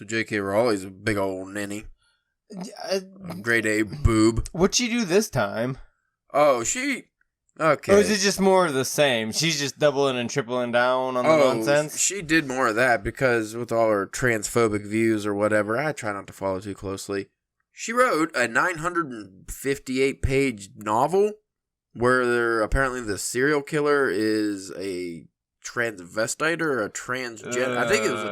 So J.K. Rowling's a big old ninny. A grade A boob. What'd she do this time? Oh, she... Okay. Or is it just more of the same? She's just doubling and tripling down on the nonsense? She did more of that because with all her transphobic views or whatever, I try not to follow too closely. She wrote a 958-page novel where apparently the serial killer is a transvestite or a transgender. I think it was a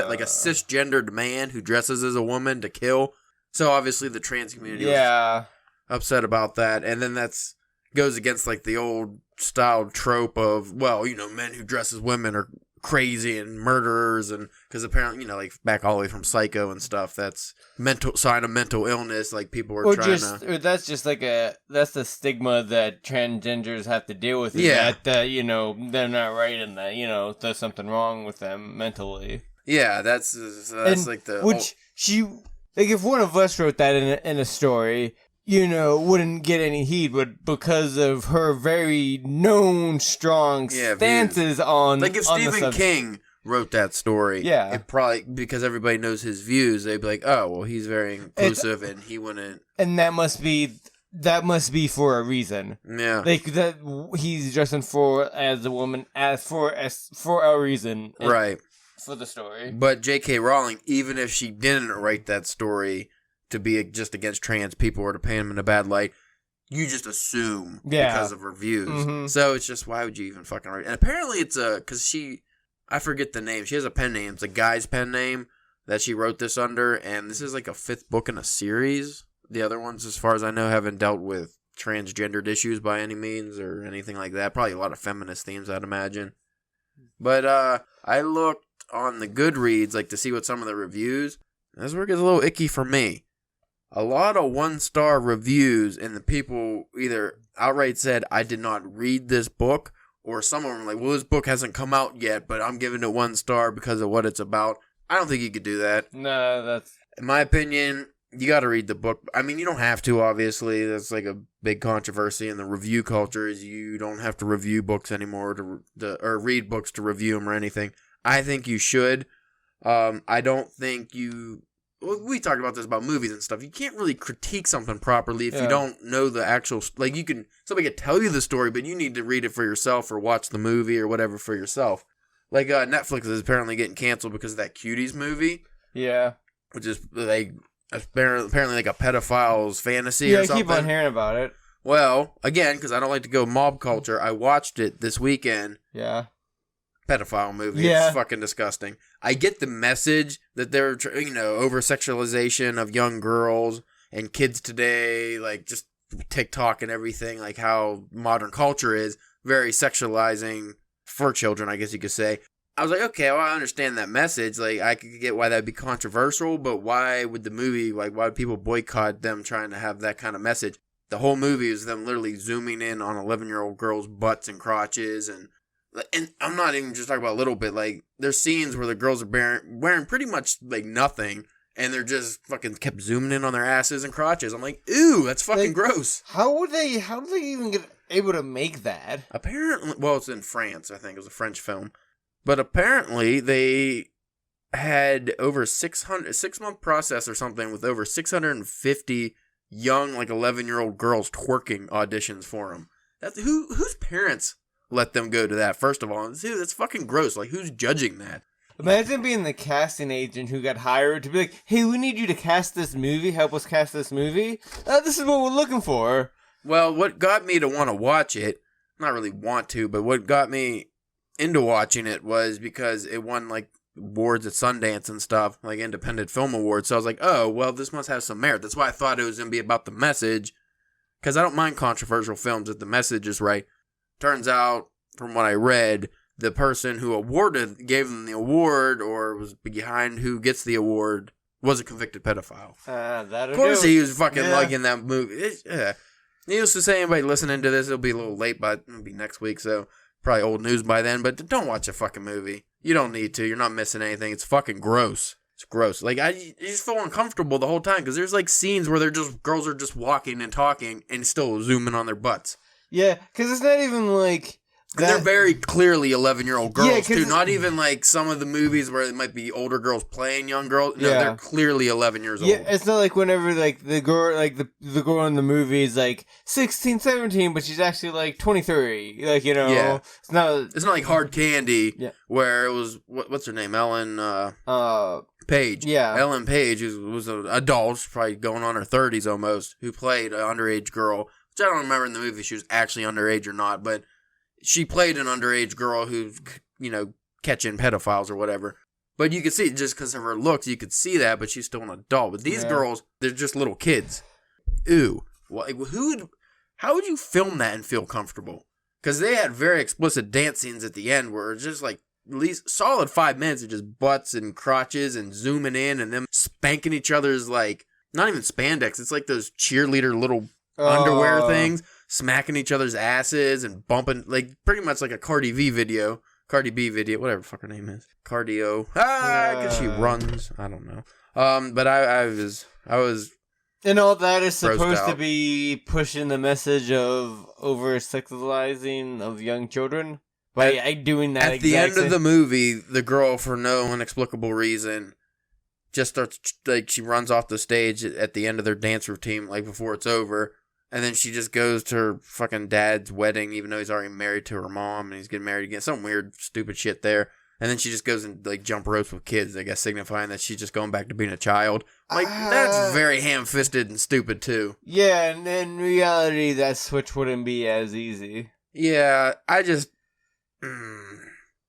like a cisgendered man who dresses as a woman to kill. So obviously the trans community was upset about that. And then that's goes against like the old style trope of, well, men who dress as women are crazy and murderers, and because apparently, like back all the way from Psycho and stuff, that's sign of mental illness. Like people were or that's just like that's the stigma that transgenders have to deal with. That they're not right and that there's something wrong with them mentally. Yeah, that's like the if one of us wrote that in a story, wouldn't get any heed, but because of her very known strong stances on... Like if Stephen King wrote that story, it probably, because everybody knows his views, they'd be like, oh, well, he's very inclusive and he wouldn't... And that must be for a reason. Yeah. Like, that he's dressing as a woman for a reason. Right. For the story. But J.K. Rowling, even if she didn't write that story to be just against trans people or to paint them in a bad light, you just assume because of her views. Mm-hmm. So it's just, why would you even fucking write? And apparently it's because I forget the name. She has a pen name. It's a guy's pen name that she wrote this under, and this is like a 5th book in a series. The other ones, as far as I know, haven't dealt with transgendered issues by any means or anything like that. Probably a lot of feminist themes, I'd imagine. But I looked on the Goodreads to see what some of the reviews. This work is a little icky for me. A lot of 1-star reviews, and the people either outright said, I did not read this book, or some of them were like, well, this book hasn't come out yet, but I'm giving it 1 star because of what it's about. I don't think you could do that. No, that's... In my opinion, you got to read the book. I mean, you don't have to, obviously. That's like a big controversy in the review culture, is you don't have to review books anymore or read books to review them or anything. I think you should. I don't think you... We talked about this about movies and stuff. You can't really critique something properly if you don't know the actual... Like, somebody could tell you the story, but you need to read it for yourself or watch the movie or whatever for yourself. Like, Netflix is apparently getting canceled because of that Cuties movie. Yeah. Which is, like, apparently like a pedophile's fantasy or something. Yeah, I keep on hearing about it. Well, again, because I don't like to go mob culture, I watched it this weekend. Yeah. Pedophile movie. Yeah. It's fucking disgusting. I get the message that they're, over-sexualization of young girls and kids today, like just TikTok and everything, like how modern culture is very sexualizing for children, I guess you could say. I was like, okay, well, I understand that message. Like, I could get why that'd be controversial, but why would the movie, why would people boycott them trying to have that kind of message? The whole movie is them literally zooming in on 11-year-old girls' butts and crotches, and I'm not even just talking about a little bit. Like, there's scenes where the girls are wearing pretty much, like, nothing, and they're just fucking kept zooming in on their asses and crotches. I'm like, ew, that's fucking gross. How did they even get able to make that? Apparently, well, it's in France, I think. It was a French film. But apparently, they had over 6-month process or something with over 650 young, like, 11-year-old girls twerking auditions for them. That's whose parents let them go to that, first of all? Dude, that's fucking gross. Like, who's judging that? Imagine being the casting agent who got hired to be like, hey, we need you to cast this movie, help us cast this movie. This is what we're looking for. Well, what got me to want to watch it, not really want to, but what got me into watching it was because it won, like, awards at Sundance and stuff, like independent film awards. So I was like, oh, well, this must have some merit. That's why I thought it was going to be about the message, because I don't mind controversial films if the message is right. Turns out, from what I read, the person who gave them the award, or was behind who gets the award, was a convicted pedophile. Of course he was fucking liking that movie. Needless to say, anybody listening to this, it'll be a little late, but it'll be next week, so probably old news by then. But don't watch a fucking movie. You don't need to. You're not missing anything. It's fucking gross. It's gross. Like, you just feel uncomfortable the whole time, because there's, like, scenes where girls are just walking and talking and still zooming on their butts. Yeah, because it's not even like They're very clearly 11-year-old girls, too. Not even like some of the movies where it might be older girls playing young girls. No, they're clearly 11 years old. Yeah, it's not like whenever like the girl the girl in the movie is like 16, 17, but she's actually like 23. Like, it's not like Hard Candy, where it was what's her name, Ellen Page. Yeah, Ellen Page, who was an adult, probably going on her 30s almost, who played an underage girl, which I don't remember in the movie if she was actually underage or not, but she played an underage girl who's, catching pedophiles or whatever. But you could see, just because of her looks, you could see that, but she's still an adult. But these girls, they're just little kids. Ew. How would you film that and feel comfortable? Because they had very explicit dance scenes at the end where it's just like, at least solid 5 minutes of just butts and crotches and zooming in and them spanking each other's, like, not even spandex. It's like those cheerleader little underwear things. Smacking each other's asses and bumping, like, pretty much like a Cardi B video, whatever the fuck her name is. Cardio. Because she runs. I don't know. But I was... And all that is supposed to be pushing the message of over-sexualizing of young children by doing that at the end of the movie, the girl, for no inexplicable reason, just starts, like, she runs off the stage at the end of their dance routine, like, before it's over. And then she just goes to her fucking dad's wedding, even though he's already married to her mom, and he's getting married again. Some weird, stupid shit there. And then she just goes and, like, jump ropes with kids, I guess, signifying that she's just going back to being a child. Like, that's very ham-fisted and stupid, too. Yeah, and in reality, that switch wouldn't be as easy. Yeah, I just...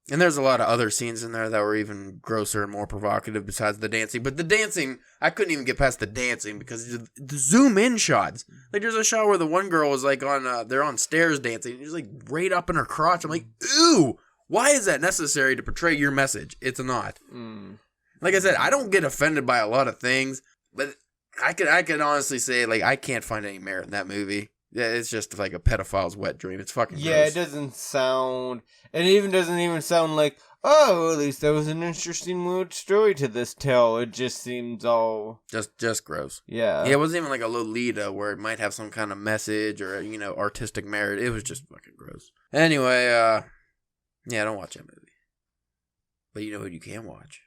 And there's a lot of other scenes in there that were even grosser and more provocative besides the dancing. But the dancing, I couldn't even get past the dancing because the zoom-in shots. Like, there's a shot where the one girl is, like, they're on stairs dancing. And she's, like, right up in her crotch. I'm like, ew! Why is that necessary to portray your message? It's not. Like I said, I don't get offended by a lot of things. But I could honestly say, like, I can't find any merit in that movie. Yeah, it's just like a pedophile's wet dream. It's fucking gross. It doesn't sound... It even doesn't sound like, oh, at least there was an interesting weird story to this tale. It just seems all... Just gross. Yeah. Yeah, it wasn't even like a Lolita where it might have some kind of message or, artistic merit. It was just fucking gross. Anyway, don't watch that movie. But you know what you can watch?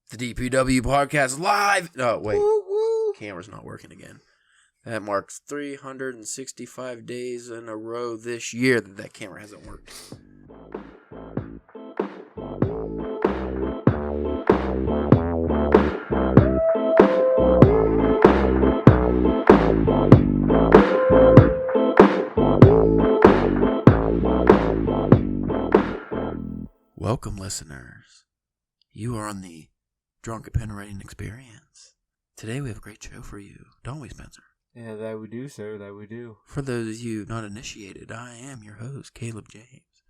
The DPW podcast live! Oh, wait. Woo-woo. Camera's not working again. That marks 365 days in a row this year that camera hasn't worked. Welcome, listeners. You are on the Drunken Pen Writing Experience. Today we have a great show for you, don't we, Spencer? Yeah, that we do, sir, that we do. For those of you not initiated, I am your host, Caleb James.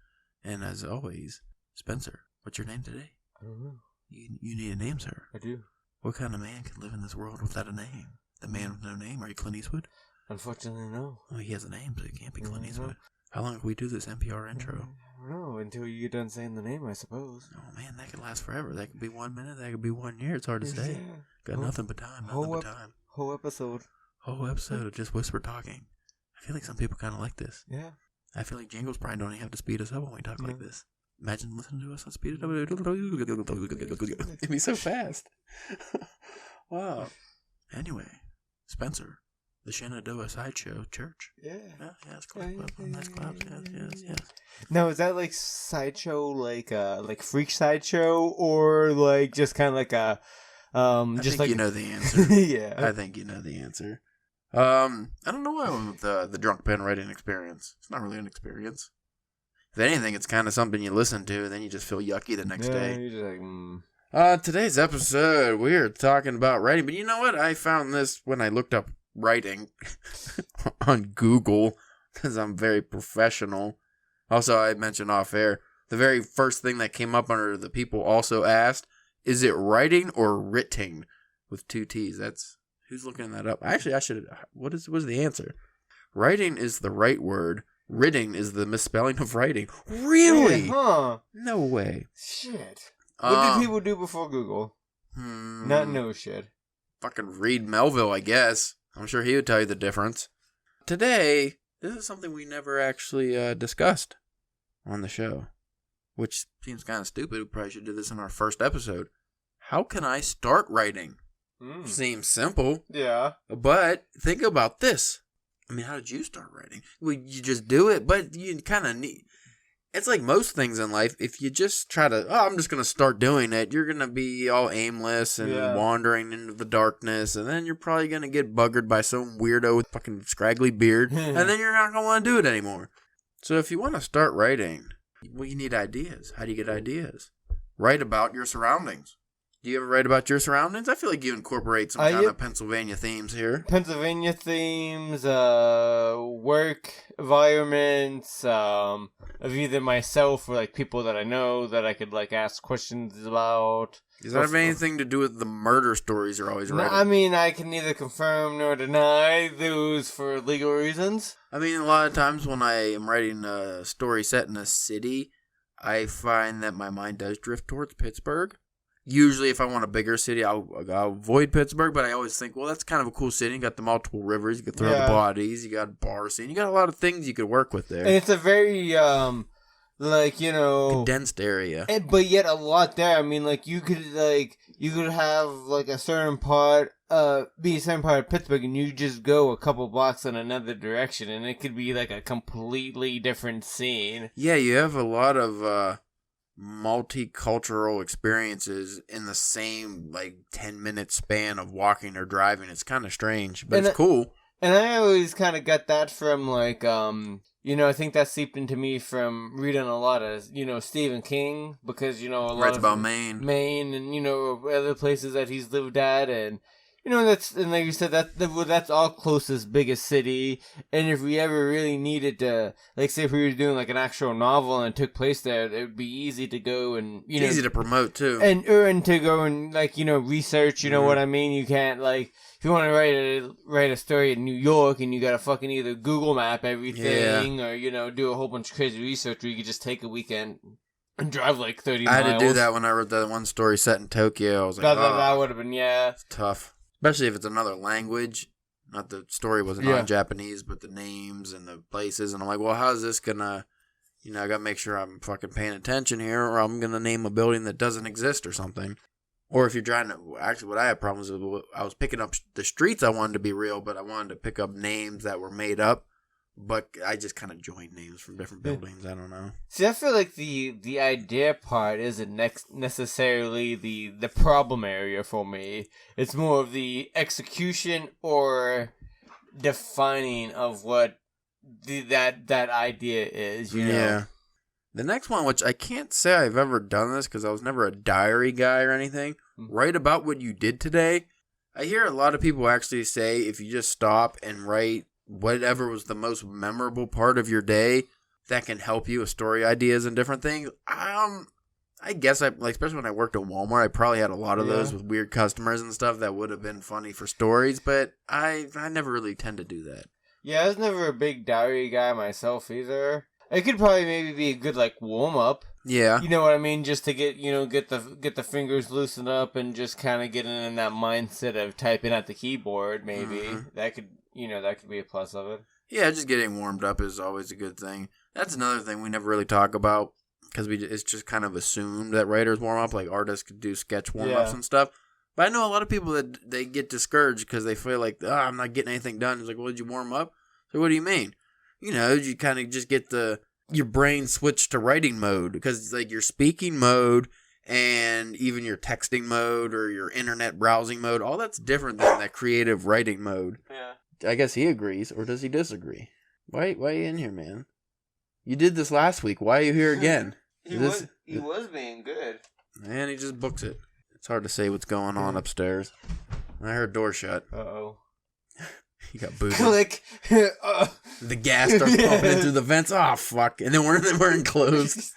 And as always, Spencer, what's your name today? I don't know. You need a name, sir. I do. What kind of man can live in this world without a name? The man with no name? Are you Clint Eastwood? Unfortunately, no. Well, he has a name, so he can't be Clint Eastwood. How long can we do this NPR intro? I don't know, until you get done saying the name, I suppose. Oh, man, that could last forever. That could be 1 minute, that could be 1 year. It's hard to say. Got nothing but time, Whole episode. Whole episode of just whisper talking. I feel like some people kind of like this. Yeah. I feel like jingles probably don't even have to speed us up when we talk like this. Imagine listening to us on speed it up. It'd be so fast. Wow. Anyway, Spencer, the Shenandoah Sideshow Church. Yeah. Yes, nice clap. Yes. Now, is that like sideshow, like freak sideshow, or like just kind of like a I just think like you know the answer. Yeah. I think you know the answer. I don't know why I went with the Drunk Pen Writing Experience. It's not really an experience. If anything, it's kind of something you listen to, and then you just feel yucky the next day. You're just like, Today's episode, we're talking about writing. But you know what? I found this when I looked up writing on Google, because I'm very professional. Also, I mentioned off air, the very first thing that came up under the people also asked, is it writing or writting with 2 T's? That's... Who's looking that up? Actually, I should... What was the answer? Writing is the right word. Writting is the misspelling of writing. Really? Yeah, huh? No way. Shit. What did people do before Google? Not no shit. Fucking read Melville, I guess. I'm sure he would tell you the difference. Today, this is something we never actually discussed. on the show, which seems kind of stupid. We probably should do this in our first episode. How can I start writing? Seems simple. Yeah. But think about this. I mean, how did you start writing? Well, you just do it, but you kind of need... It's like most things in life. If you just try to, I'm just going to start doing it, you're going to be all aimless and wandering into the darkness, and then you're probably going to get buggered by some weirdo with fucking scraggly beard, and then you're not going to want to do it anymore. So if you want to start writing, well, you need ideas. How do you get ideas? Write about your surroundings. Do you ever write about your surroundings? I feel like you incorporate some kind of Pennsylvania themes here. Pennsylvania themes, work environments, of either myself or like people that I know that I could like ask questions about. Does that have anything to do with the murder stories you're always writing? I mean, I can neither confirm nor deny those for legal reasons. I mean, a lot of times when I am writing a story set in a city, I find that my mind does drift towards Pittsburgh. Usually, if I want a bigger city, I'll avoid Pittsburgh, but I always think, well, that's kind of a cool city. You got the multiple rivers, you could throw the bodies, you got a bar scene, you got a lot of things you could work with there. And it's a very, condensed area. But yet a lot there. I mean, like, you could have, like, a certain part, be a certain part of Pittsburgh, and you just go a couple blocks in another direction, and it could be, like, a completely different scene. Yeah, you have a lot of, multicultural experiences in the same 10-minute span of walking or driving. It's kind of strange, but it's cool. And I always kind of got that from I think that seeped into me from reading a lot of Stephen King, because a lot writes about Maine and other places that he's lived at, and that's, and like you said, that's all closest biggest city. And if we ever really needed to, like, say if we were doing like an actual novel and it took place there, it would be easy to go and easy to promote too, and to go and research. What I mean? You can't, like, if you want to write a story in New York, and you gotta fucking either Google map everything or do a whole bunch of crazy research, or you could just take a weekend and drive like 30 miles. I had to do that when I wrote that one story set in Tokyo. I was like, that would have been it's tough. Especially if it's another language. Not the story wasn't on Japanese, but the names and the places. And I'm like, well, how's this gonna, I gotta make sure I'm fucking paying attention here, or I'm gonna name a building that doesn't exist or something. Or if you're trying to, actually what I had problems with, I was picking up the streets I wanted to be real, but I wanted to pick up names that were made up. But I just kind of joined names from different buildings. I don't know. See, I feel like the idea part isn't necessarily the problem area for me. It's more of the execution or defining of what that idea is. Yeah. The next one, which I can't say I've ever done this because I was never a diary guy or anything. Write about what you did today. I hear a lot of people actually say if you just stop and write whatever was the most memorable part of your day, that can help you with story ideas and different things. I guess especially when I worked at Walmart, I probably had a lot of those with weird customers and stuff that would have been funny for stories, but I never really tend to do that. Yeah, I was never a big diary guy myself either. It could probably maybe be a good warm up. Yeah. You know what I mean? Just to get the fingers loosened up and just kind of getting in that mindset of typing at the keyboard, maybe. Mm-hmm. That could be a plus of it. Yeah, just getting warmed up is always a good thing. That's another thing we never really talk about, because it's just kind of assumed that writers warm up, like artists could do sketch warm-ups and stuff. But I know a lot of people that they get discouraged because they feel like, I'm not getting anything done. It's like, well, did you warm up? So what do you mean? You kind of just get your brain switched to writing mode, because like your speaking mode and even your texting mode or your internet browsing mode, all that's different than that creative writing mode. Yeah. I guess he agrees, or does he disagree? Why are you in here, man? You did this last week. Why are you here again? He was being good. Man, he just books it. It's hard to say what's going on upstairs. I heard door shut. Uh-oh. He got booted. Click. The gas starts pumping in through the vents. Oh, fuck. And then we're enclosed.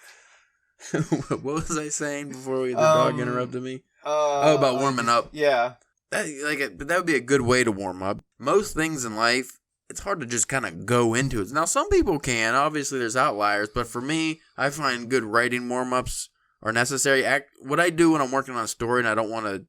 What was I saying before the dog interrupted me? About warming up. Yeah. But that would be a good way to warm up. Most things in life, it's hard to just kind of go into it. Now, some people can. Obviously, there's outliers. But for me, I find good writing warm-ups are necessary. What I do when I'm working on a story and I don't want to,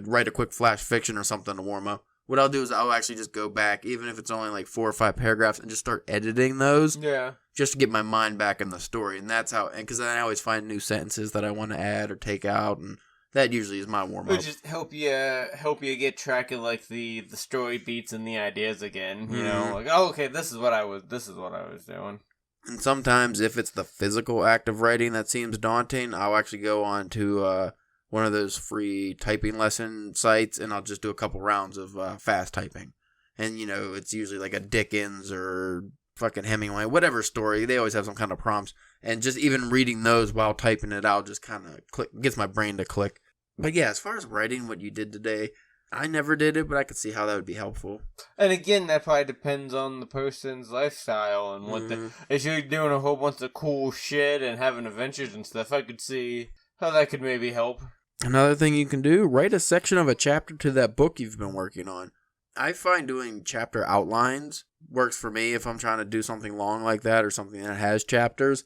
write a quick flash fiction or something to warm up, what I'll do is I'll actually just go back, even if it's only like 4 or 5 paragraphs, and just start editing those. Yeah. just to get my mind back in the story. And that's how, because then I always find new sentences that I want to add or take out, and that usually is my warm-up. It'll just help you get track of like the story beats and the ideas again. You know, like, oh, okay, this is what I was doing. And sometimes if it's the physical act of writing that seems daunting, I'll actually go on to one of those free typing lesson sites, and I'll just do a couple rounds of fast typing. And, you know, it's usually like a Dickens or fucking Hemingway, whatever story. They always have some kind of prompts. And just even reading those while typing it out just kind of gets my brain to click. But yeah, as far as writing what you did today, I never did it, but I could see how that would be helpful. And again, that probably depends on the person's lifestyle and what if you're doing a whole bunch of cool shit and having adventures and stuff, I could see how that could maybe help. Another thing you can do, write a section of a chapter to that book you've been working on. I find doing chapter outlines works for me if I'm trying to do something long like that or something that has chapters.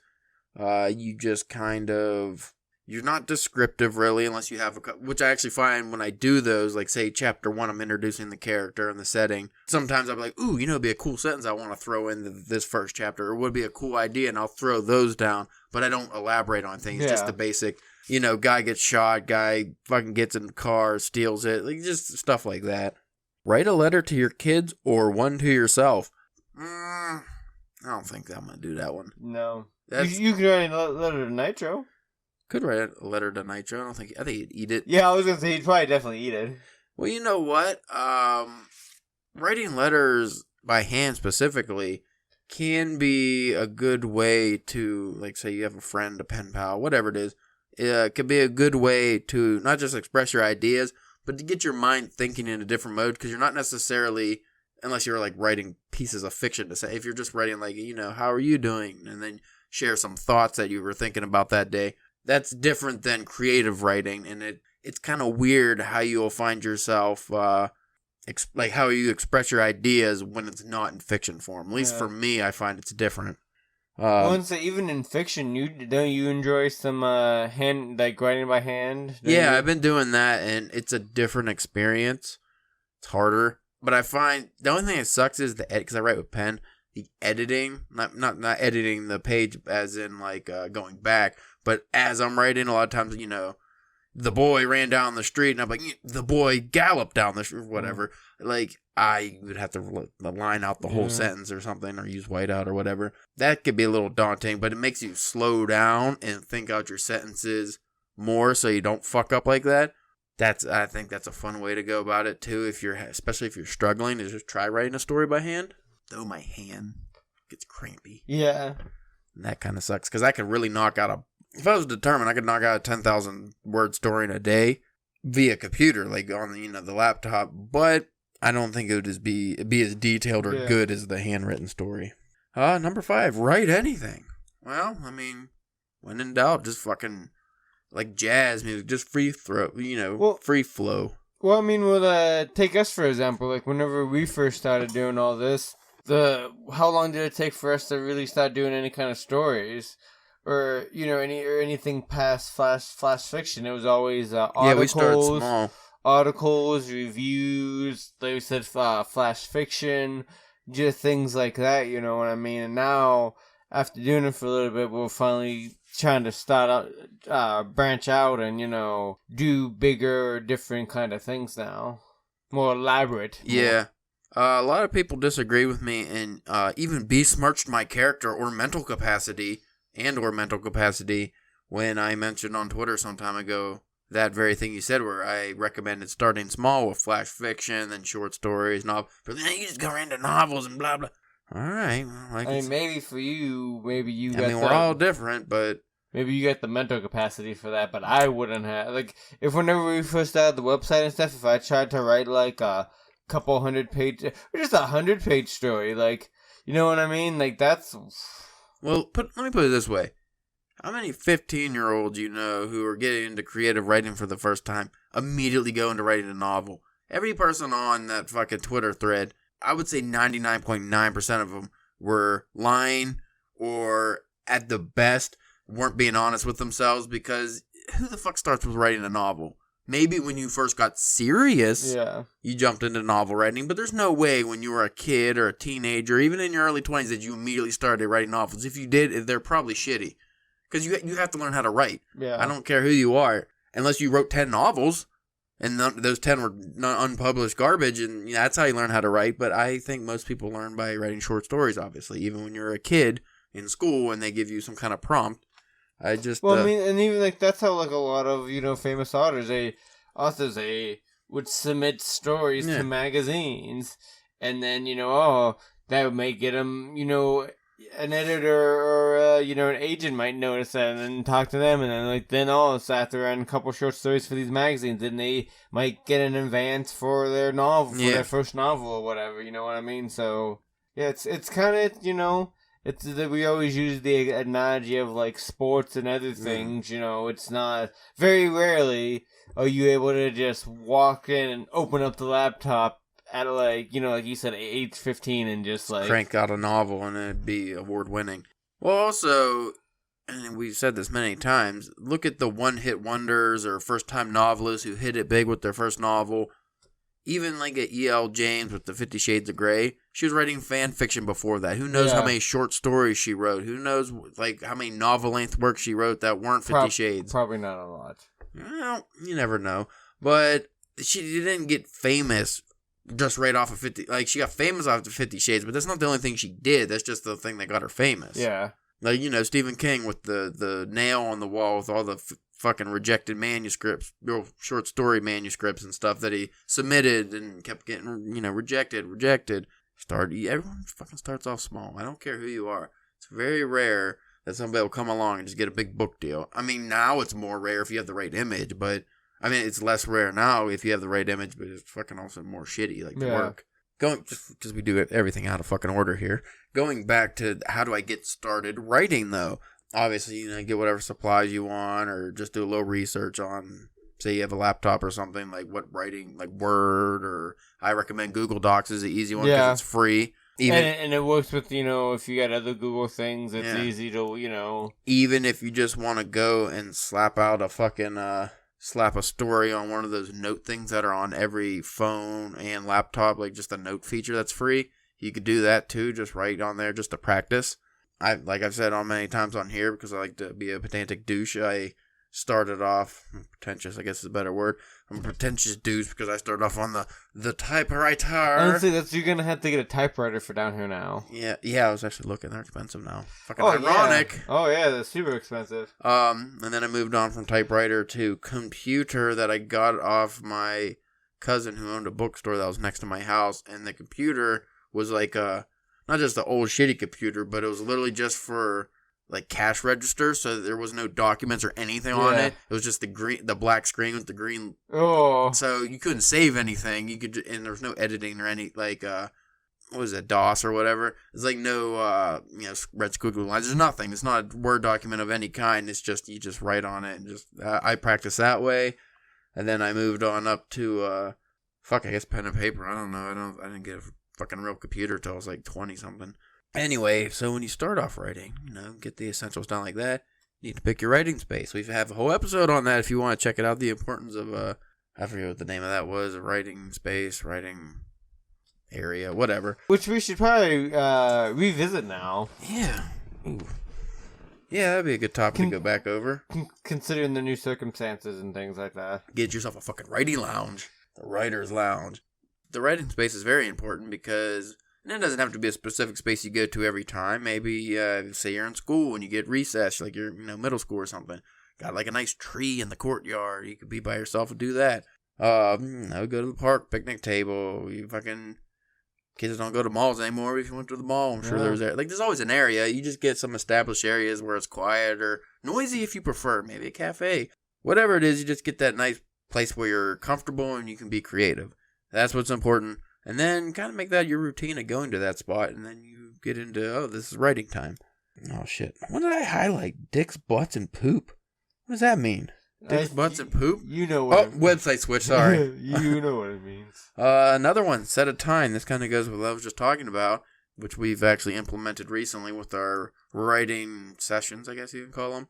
You just kind of... You're not descriptive, really, unless you have which I actually find when I do those, like, say, chapter 1, I'm introducing the character and the setting. Sometimes I'm like, ooh, you know, it'd be a cool sentence I want to throw in this first chapter, or would be a cool idea, and I'll throw those down, but I don't elaborate on things, just the basic, you know, guy gets shot, guy fucking gets in the car, steals it, like, just stuff like that. Write a letter to your kids or one to yourself. I don't think I'm going to do that one. No. You could write a letter to Nitro. Could write a letter to Nitro. I think he'd eat it. Yeah, I was going to say he'd probably definitely eat it. Well, you know what? Writing letters by hand specifically can be a good way to, like, say you have a friend, a pen pal, whatever it is. It could be a good way to not just express your ideas, but to get your mind thinking in a different mode, because you're not necessarily, unless you're like writing pieces of fiction to say, if you're just writing like, you know, how are you doing? And then share some thoughts that you were thinking about that day. That's different than creative writing, and it's kind of weird how you'll find yourself, like how you express your ideas when it's not in fiction form. At least for me, I find it's different. So even in fiction, don't you enjoy some hand, like writing by hand? Yeah, I've been doing that, and it's a different experience. It's harder, but I find the only thing that sucks is the edit, because I write with pen. The editing, not editing the page as in like going back, but as I'm writing, a lot of times, you know, the boy ran down the street, and I'm like, the boy galloped down the street, whatever. Like, I would have to line out the whole sentence or something, or use whiteout or whatever. That could be a little daunting, but it makes you slow down and think out your sentences more so you don't fuck up like that. I think that's a fun way to go about it too. Especially if you're struggling, is just try writing a story by hand. Though my hand gets crampy. Yeah. And that kind of sucks, because I could really knock out if I was determined, I could knock out a 10,000 word story in a day via computer, like on the laptop, but I don't think it would just be as detailed or good as the handwritten story. Number 5, write anything. Well, I mean, when in doubt, just fucking like jazz music, just free flow. Well, I mean, take us for example, like whenever we first started doing all this, how long did it take for us to really start doing any kind of stories? Or, you know, anything past flash fiction? It was always articles. Yeah, we started small. Articles, reviews, like we said, flash fiction, just things like that, you know what I mean? And now, after doing it for a little bit, we're finally trying to start out, branch out and, you know, do bigger, different kind of things now. More elaborate. Yeah. A lot of people disagree with me and even besmirched my character or mental capacity when I mentioned on Twitter some time ago that very thing you said, where I recommended starting small with flash fiction, then short stories, novels, but then you just go into novels and blah, blah. All right. Well, I mean, maybe for you, we're all different, but... Maybe you got the mental capacity for that, but I wouldn't have. Like, whenever we first started the website and stuff, if I tried to write, like, a couple 100-page, or just 100-page story, like, you know what I mean? Like, that's... Well, let me put it this way. How many 15-year-olds you know who are getting into creative writing for the first time immediately go into writing a novel? Every person on that fucking Twitter thread, I would say 99.9% of them were lying or, at the best, weren't being honest with themselves, because who the fuck starts with writing a novel? Maybe when you first got serious, you jumped into novel writing, but there's no way when you were a kid or a teenager, even in your early 20s, that you immediately started writing novels. If you did, they're probably shitty. Because you have to learn how to write. Yeah. I don't care who you are. Unless you wrote 10 novels, and those 10 were unpublished garbage, and that's how you learn how to write. But I think most people learn by writing short stories, obviously. Even when you're a kid in school and they give you some kind of prompt. I mean, and even like that's how like a lot of famous authors would submit stories to magazines, and then that might get them an editor or an agent might notice that and then talk to them, and then after writing a couple short stories for these magazines, then they might get an advance for their novel, for their first novel or whatever. You know what I mean? So yeah, it's kind of It's that we always use the analogy of like sports and other things. It's not very rarely are you able to just walk in and open up the laptop at like you said, age 15 and just like crank out a novel and it'd be award winning. Well, also, and we've said this many times, look at the one hit wonders or first time novelists who hit it big with their first novel. Even like a E.L. James with the 50 Shades of Grey, she was writing fan fiction before that. Who knows how many short stories she wrote? Who knows like how many novel-length works she wrote that weren't 50 Shades? Probably not a lot. Well, you never know. But she didn't get famous just right off of 50. Like, she got famous off of 50 Shades, but that's not the only thing she did. That's just the thing that got her famous. Yeah. Like, Stephen King with the nail on the wall with all the fucking rejected manuscripts, real short story manuscripts and stuff that he submitted and kept getting, rejected. Everyone fucking starts off small. I don't care who you are. It's very rare that somebody will come along and just get a big book deal. I mean, now it's more rare if you have the right image, but I mean, it's less rare now if you have the right image, but it's fucking also more shitty, like the work. Just because we do everything out of fucking order here. Going back to how do I get started writing, though? Obviously, get whatever supplies you want or just do a little research on, say you have a laptop or something, like what writing, like Word, or I recommend Google Docs is the easy one because it's free. And it works with, if you got other Google things, it's easy to, Even if you just want to go and slap out a fucking, slap a story on one of those note things that are on every phone and laptop, like just a note feature that's free. You could do that too, just write on there just to practice. Like I've said on many times on here, because I like to be a pedantic douche, I started off, pretentious I guess is a better word, I'm a pretentious douche because I started off on the typewriter. Honestly, you're going to have to get a typewriter for down here now. Yeah, I was actually looking, they're expensive now. Fucking ironic. Yeah. Oh yeah, they're super expensive. And then I moved on from typewriter to computer that I got off my cousin who owned a bookstore that was next to my house, and the computer was like not just the old shitty computer, but it was literally just for like cash register, so there was no documents or anything on it. It was just the black screen with the green. Oh. So you couldn't save anything. You could, and there was no editing or any like what was it, DOS or whatever. It's like no red squiggly lines. There's nothing. It's not a Word document of any kind. It's just you just write on it and just I practiced that way, and then I moved on up to I guess pen and paper. I don't know. I didn't get a fucking real computer till I was like 20 something. Anyway, so when you start off writing, get the essentials down like that, you need to pick your writing space. We have a whole episode on that if you want to check it out. The importance of, I forget what the name of that was, a writing space, writing area, whatever. Which we should probably revisit now. Yeah. Ooh. Yeah, that'd be a good topic to go back over. Considering the new circumstances and things like that. Get yourself a fucking writing lounge. The writer's lounge. The writing space is very important because... And it doesn't have to be a specific space you go to every time. Maybe, say you're in school and you get recess, like you're, middle school or something. Got like a nice tree in the courtyard. You could be by yourself and do that. Go to the park, picnic table. You fucking kids don't go to malls anymore. If you went to the mall, I'm sure there's there. Like there's always an area. You just get some established areas where it's quiet or noisy if you prefer. Maybe a cafe, whatever it is. You just get that nice place where you're comfortable and you can be creative. That's what's important. And then kind of make that your routine of going to that spot. And then you get into, this is writing time. Oh, shit. What did I highlight? Dicks, butts, and poop? What does that mean? Dicks, butts, and poop? You know what website switch, sorry. You know what it means. Another one, set a time. This kind of goes with what I was just talking about, which we've actually implemented recently with our writing sessions, I guess you can call them.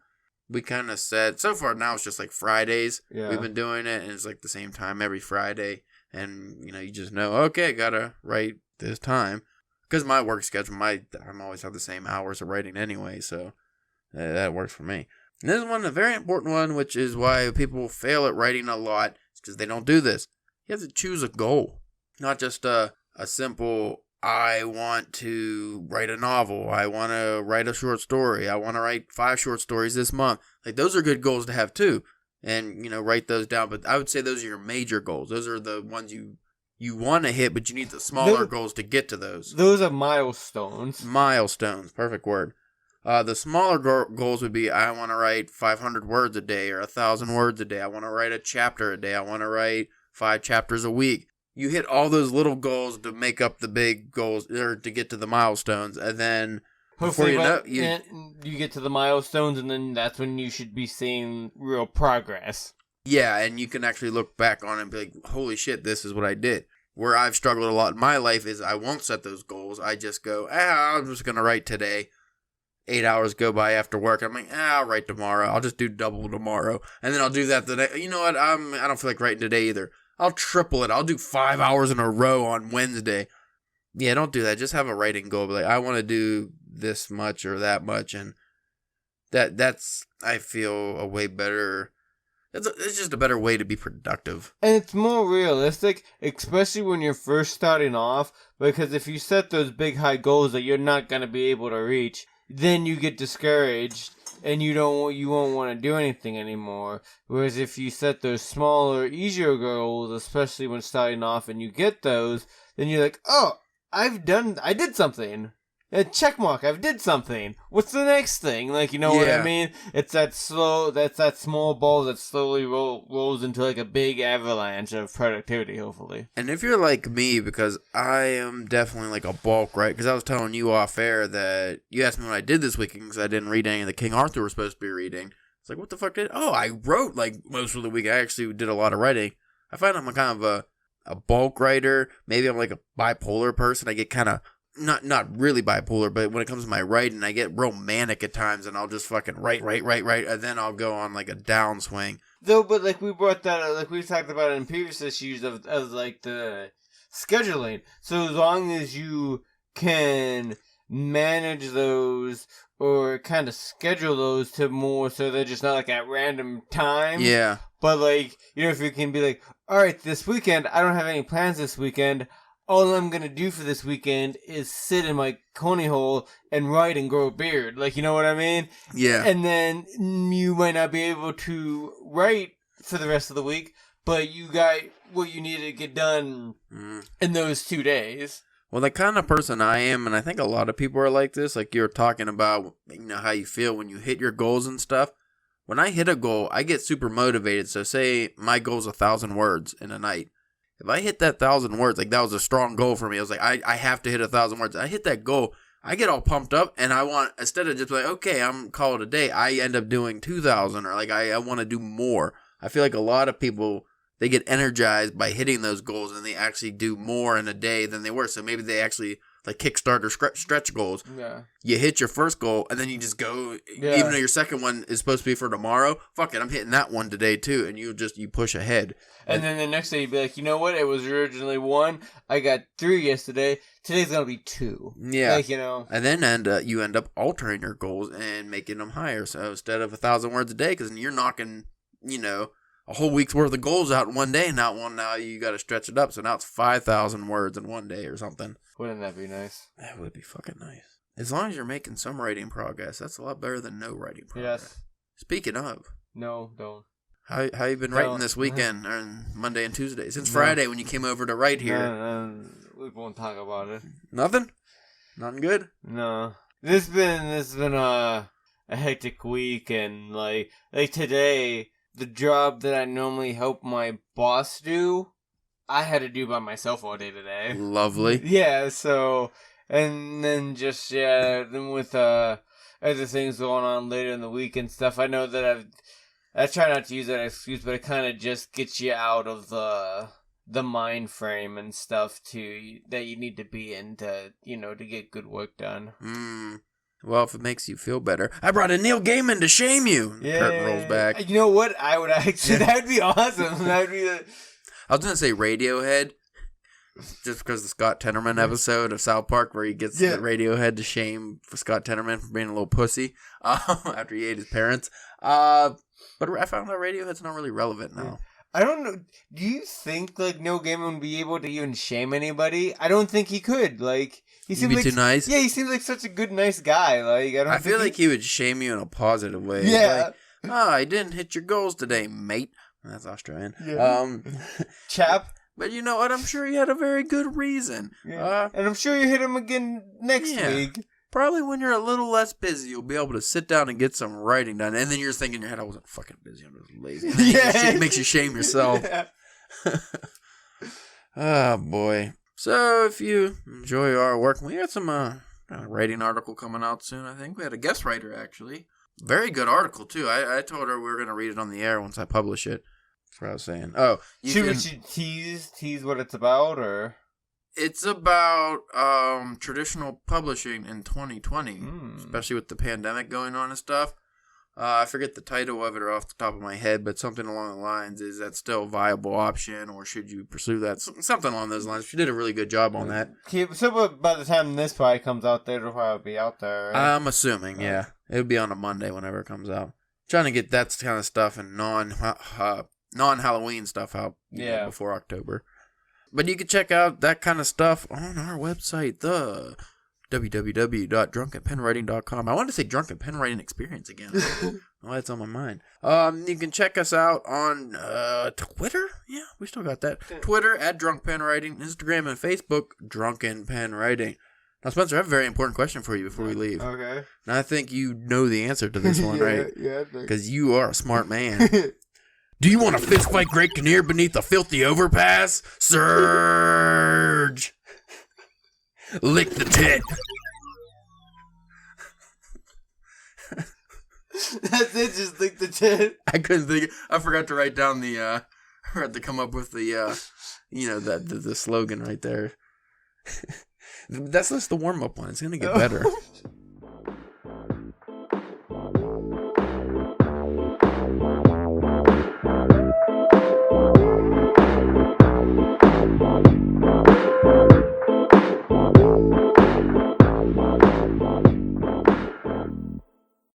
we kind of said, so far now it's just like Fridays. Yeah. We've been doing it, and it's like the same time every Friday. And, you just know, okay, gotta write this time. Because my work schedule, I'm always have the same hours of writing anyway, so that works for me. And this is a very important one, which is why people fail at writing a lot. It's because they don't do this. You have to choose a goal. Not just a simple, I want to write a novel. I want to write a short story. I want to write 5 short stories this month. Like, those are good goals to have too. And, write those down. But I would say those are your major goals. Those are the ones you want to hit, but you need the smaller goals to get to those. Those are milestones. Milestones. Perfect word. The smaller goals would be, I want to write 500 words a day or 1,000 words a day. I want to write a chapter a day. I want to write 5 chapters a week. You hit all those little goals to make up the big goals, or to get to the milestones, and then hopefully you get to the milestones, and then that's when you should be seeing real progress. Yeah, and you can actually look back on it and be like, holy shit, this is what I did. Where I've struggled a lot in my life is I won't set those goals. I just go, I'm just going to write today. 8 hours go by after work. I'm like, I'll write tomorrow. I'll just do double tomorrow. And then I'll do that the next. You know what? I don't feel like writing today either. I'll triple it. I'll do 5 hours in a row on Wednesday. Yeah, don't do that. Just have a writing goal. Be like, I want to do this much or that much. And that's, I feel, a way better. It's just a better way to be productive. And it's more realistic, especially when you're first starting off, because if you set those big high goals that you're not going to be able to reach, then you get discouraged and you won't want to do anything anymore. Whereas if you set those smaller, easier goals, especially when starting off, and you get those, then you're like, oh, I did something. A check mark, I've did something. What's the next thing? Like, you know what I mean? It's that small ball that slowly rolls into like a big avalanche of productivity, hopefully. And if you're like me, because I am definitely like a bulk, right? Because I was telling you off air that you asked me what I did this weekend because I didn't read any of the King Arthur we're supposed to be reading. It's like, what the fuck I wrote like most of the week. I actually did a lot of writing. I find I'm a kind of a bulk writer. Maybe I'm like a bipolar person. I get kind of not really bipolar, but when it comes to my writing, I get real manic at times, and I'll just fucking write, and then I'll go on like a downswing. Though, but like we brought that up, like we talked about it in previous issues of like the scheduling. So as long as you can manage those or kind of schedule those to more so they're just not like at random time. Yeah. But like, if you can be like, all right, this weekend, I don't have any plans this weekend. All I'm going to do for this weekend is sit in my coney hole and write and grow a beard. Like, you know what I mean? Yeah. And then you might not be able to write for the rest of the week, but you got what you need to get done in those 2 days. Well, the kind of person I am, and I think a lot of people are like this, like you're talking about, how you feel when you hit your goals and stuff. When I hit a goal, I get super motivated. So say my goal is 1,000 words in a night. If I hit that 1,000 words, like that was a strong goal for me. I was like, I have to hit 1,000 words. I hit that goal. I get all pumped up, and I want, instead of just like, okay, I'm call it a day, I end up doing 2,000, or like I want to do more. I feel like a lot of people, they get energized by hitting those goals, and they actually do more in a day than they were. So maybe they actually like Kickstarter stretch goals. Yeah. You hit your first goal, and then you just go, even though your second one is supposed to be for tomorrow, fuck it, I'm hitting that one today too, and you push ahead. And then the next day you'd be like, you know what, it was originally 1, I got 3 yesterday, today's gonna be 2. Yeah. Like, And then you end up altering your goals and making them higher. So instead of 1,000 words a day, because you're knocking, a whole week's worth of goals out in one day, now you got to stretch it up. So now it's 5,000 words in one day or something. Wouldn't that be nice? That would be fucking nice. As long as you're making some writing progress, that's a lot better than no writing progress. Yes. Speaking of. No, don't. How you been writing this weekend, or Monday and Tuesday? Since Friday when you came over to write here. We won't talk about it. Nothing? Nothing good? No. This has been a hectic week, and like today, the job that I normally help my boss do, I had to do by myself all day today. Lovely. Yeah, so, and then just, then with other things going on later in the week and stuff, I know that I try not to use that excuse, but it kind of just gets you out of the mind frame and stuff that you need to be in to, to get good work done. Well, if it makes you feel better, I brought in Neil Gaiman to shame you. Yeah. Curtain rolls back. You know what? I would actually. That would be awesome. That would be. I was gonna say Radiohead, just because the Scott Tenorman episode of South Park where he gets the Radiohead to shame for Scott Tenorman for being a little pussy after he ate his parents. But I found out Radiohead's not really relevant now. I don't know. Do you think like Neil Gaiman would be able to even shame anybody? I don't think he could. Like he seems like too nice. Yeah, he seems like such a good, nice guy. Like I feel like he would shame you in a positive way. Yeah. Like, I didn't hit your goals today, mate. That's Australian. Yeah. Chap. But you know what? I'm sure he had a very good reason. Yeah. And I'm sure you hit him again next week. Probably when you're a little less busy, you'll be able to sit down and get some writing done. And then you're thinking in your head, I wasn't fucking busy, I'm just lazy. And then it makes you shame yourself. Yeah. Oh, boy. So if you enjoy our work, we got some writing article coming out soon, I think. We had a guest writer, actually. Very good article, too. I told her we were going to read it on the air once I publish it. That's what I was saying. Oh, should we tease what it's about, or? It's about traditional publishing in 2020, especially with the pandemic going on and stuff. I forget the title of it off the top of my head, but something along the lines, is that still a viable option, or should you pursue that? Something along those lines. She did a really good job on that. So by the time this probably comes out, it'll probably be out there, right? I'm assuming, yeah. It'll be on a Monday whenever it comes out. Trying to get that kind of stuff and non-Halloween stuff out before October. But you can check out that kind of stuff on our website, the www.drunkenpenwriting.com. I wanted to say Drunken Pen Writing Experience again. Oh, that's on my mind. You can check us out on Twitter. Yeah, we still got that. Twitter at Drunk Pen Writing, Instagram and Facebook, Drunken Pen Writing. Now, Spencer, I have a very important question for you before we leave. Okay. And I think you know the answer to this one, right? Yeah. Because you are a smart man. Do you want to fistfight Great Kinnear beneath a filthy overpass? Surge! Lick the tit. That's it, just lick the tit. I couldn't think. I forgot to write down the, I had to come up with the, the slogan right there. That's just the warm-up one. It's going to get better.